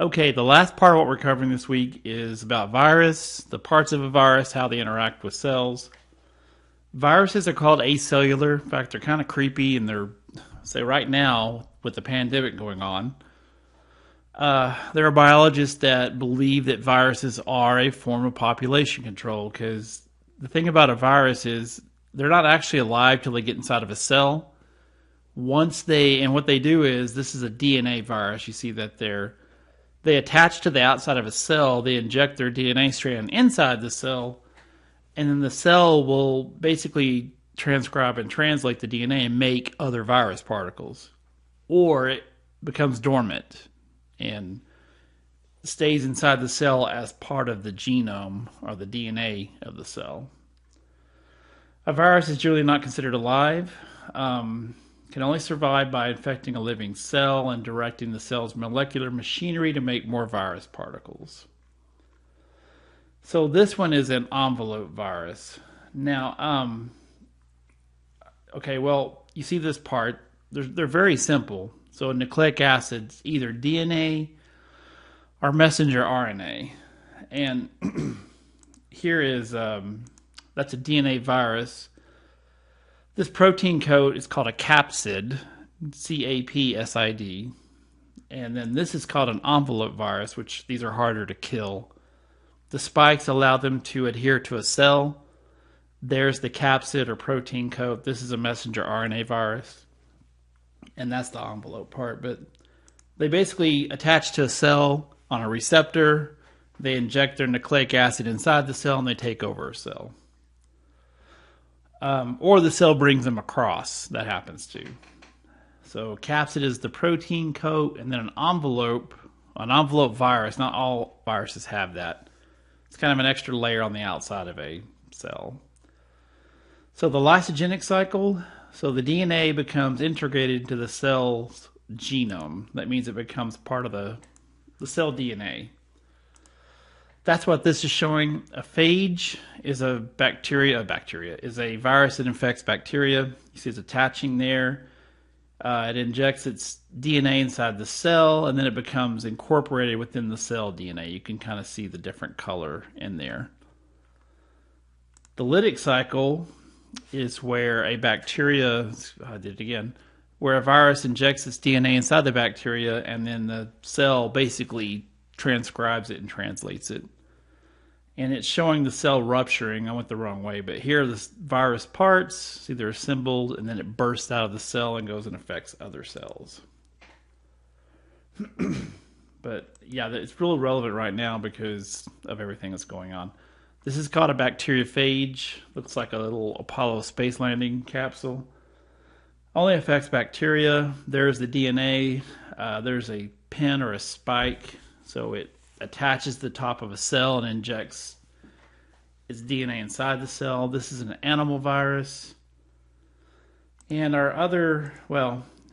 Okay, the last part of what we're covering this week is about virus, the parts of a virus, how they interact with cells. Viruses are called acellular. In fact, they're kind of creepy, and they're, say, right now, with the pandemic going on, there are biologists that believe that viruses are a form of population control because the thing about a virus is they're not actually alive till they get inside of a cell. And what they do is, this is a DNA virus. You see that they attach to the outside of a cell, they inject their DNA strand inside the cell, and then the cell will basically transcribe and translate the DNA and make other virus particles. Or it becomes dormant and stays inside the cell as part of the genome or the DNA of the cell. A virus is generally not considered alive. Can only survive by infecting a living cell and directing the cell's molecular machinery to make more virus particles. So this one is an envelope virus. Now, okay, well, you see this part. They're very simple. So nucleic acids, either DNA or messenger RNA. And here is, that's a DNA virus. This protein coat is called a capsid, CAPSID. And then this is called an envelope virus, which these are harder to kill. The spikes allow them to adhere to a cell. There's the capsid or protein coat. This is a messenger RNA virus. And that's the envelope part. But they basically attach to a cell on a receptor. They inject their nucleic acid inside the cell and they take over a cell. Or the cell brings them across. That happens too. So capsid is the protein coat, and then an envelope virus. Not all viruses have that. It's kind of an extra layer on the outside of a cell. So the lysogenic cycle. So the DNA becomes integrated into the cell's genome. That means it becomes part of the cell DNA. That's what this is showing. A phage is a virus that infects bacteria. You see it's attaching there. It injects its DNA inside the cell, and then it becomes incorporated within the cell DNA. You can kind of see the different color in there. The lytic cycle is where where a virus injects its DNA inside the bacteria, and then the cell basically transcribes it and translates it. And it's showing the cell rupturing. I went the wrong way, but here are the virus parts. See, they're assembled, and then it bursts out of the cell and goes and affects other cells. But yeah, it's really relevant right now because of everything that's going on. This is called a bacteriophage. Looks like a little Apollo space landing capsule. Only affects bacteria. There's the DNA. There's a pin or a spike. So it attaches the top of a cell and injects its DNA inside the cell. This is an animal virus. And an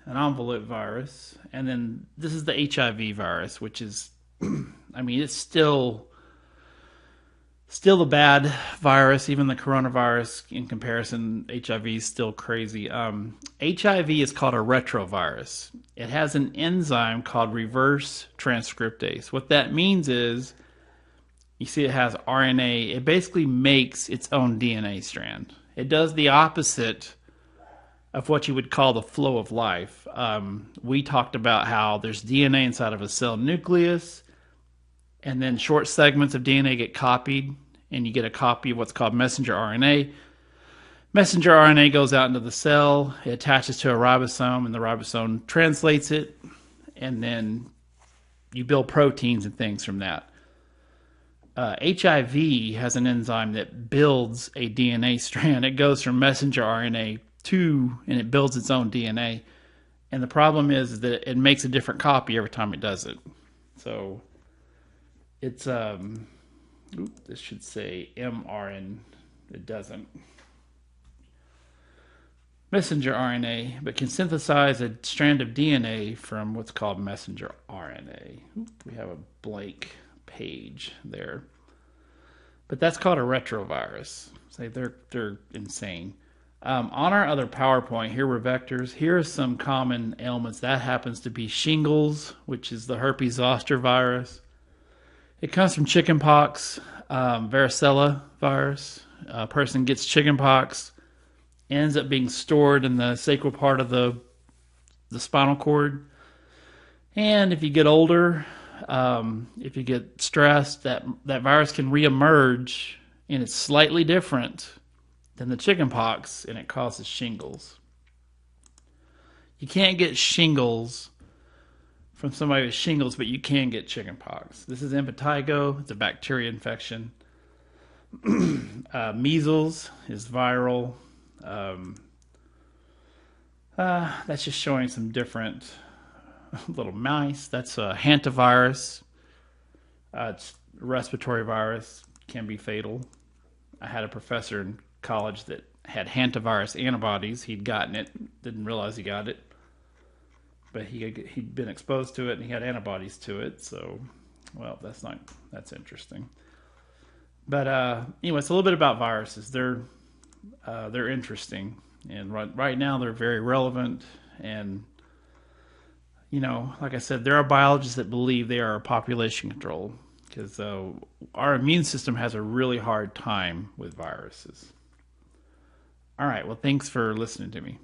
envelope virus. And then this is the HIV virus, which is, it's still the bad virus. Even the coronavirus, in comparison, HIV is still crazy. HIV is called a retrovirus. It has an enzyme called reverse transcriptase. What that means is, you see it has RNA. It basically makes its own DNA strand. It does the opposite of what you would call the flow of life. We talked about how there's DNA inside of a cell nucleus, and then short segments of DNA get copied, and you get a copy of what's called messenger RNA. Messenger RNA goes out into the cell, it attaches to a ribosome, and the ribosome translates it, and then you build proteins and things from that. HIV has an enzyme that builds a DNA strand. It goes from messenger RNA and it builds its own DNA. And the problem is that it makes a different copy every time it does it. So it's, this should say mRNA. It doesn't. Messenger RNA, but can synthesize a strand of DNA from what's called messenger RNA. We have a blank page there. But that's called a retrovirus. They're insane. On our other PowerPoint, here were vectors. Here are some common ailments. That happens to be shingles, which is the herpes zoster virus. It comes from chickenpox, varicella virus. A person gets chickenpox, ends up being stored in the sacral part of the spinal cord. And if you get older, if you get stressed, that virus can reemerge, and it's slightly different than the chickenpox, and it causes shingles. You can't get shingles from somebody with shingles, but you can get chickenpox. This is impetigo. It's a bacteria infection. Measles is viral. That's just showing some different little mice. That's a hantavirus. It's a respiratory virus. Can be fatal. I had a professor in college that had hantavirus antibodies. He'd gotten it, didn't realize he got it, but he'd been exposed to it and he had antibodies to it. So, well, that's interesting. But anyway, it's a little bit about viruses. They're interesting, and right now they're very relevant. And like I said, there are biologists that believe they are population control because our immune system has a really hard time with viruses. All right. Well, thanks for listening to me.